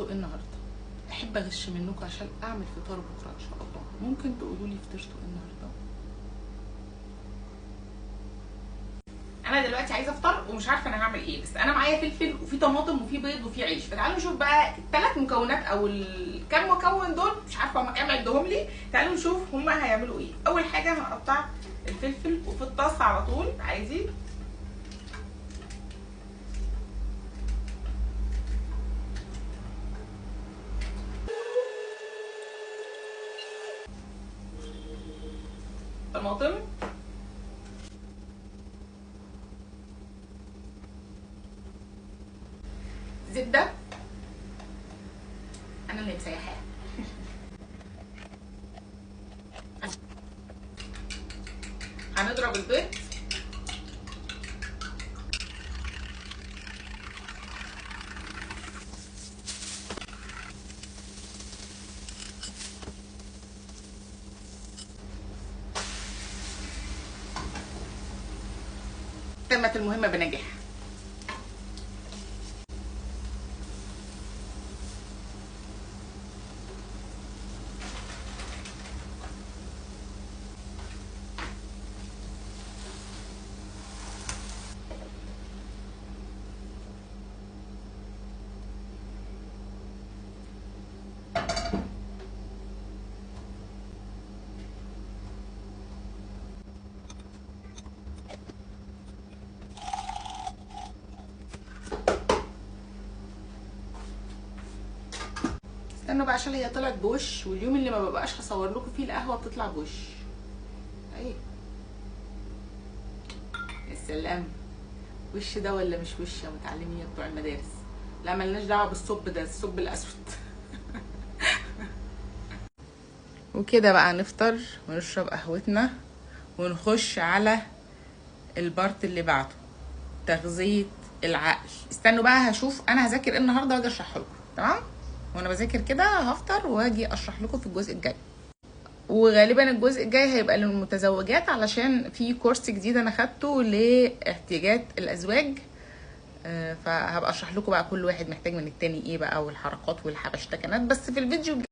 فطرتوا ايه النهارده؟ احب اغش منكم عشان اعمل فطار بكره ان شاء الله. ممكن تقولوا لي فطرتوا ايه النهارده؟ انا دلوقتي عايزه افطر ومش عارفه انا هعمل ايه، بس انا معايا فلفل وفي طماطم وفي بيض وفي عيش. فتعالوا نشوف بقى الثلاث مكونات او الكام مكون دول، مش عارفه هم كام عدهم لي. تعالوا نشوف هم هيعملوا ايه. اول حاجه هقطع الفلفل وفي الطاسه على طول عادي. طماطم، زبده انا اللي مسيحاها، هنضرب البيض، تمت المهمه بنجاح. استنوا بقى عشان هي طلعت بوش، واليوم اللي ما ببقاش هصور لكم فيه القهوه بتطلع بوش اهي. يا سلام، وش ده ولا مش وش يا متعلمين يا بتوع المدارس؟ لا ملناش دعوه بالصب ده، الصب الاسود. وكده بقى نفطر ونشرب قهوتنا ونخش على البارت اللي بعده، تغذيه العقل. استنوا بقى هشوف انا هذاكر ايه النهارده واجي اشرحه لكم. تمام؟ وانا بذاكر كده هفطر واجي اشرح لكم في الجزء الجاي. وغالبا الجزء الجاي هيبقى للمتزوجات علشان في كورس جديد انا خدته لاحتياجات الازواج. فهبقى اشرح لكم بقى كل واحد محتاج من التاني ايه بقى، والحركات والحبشتكنات، بس في الفيديو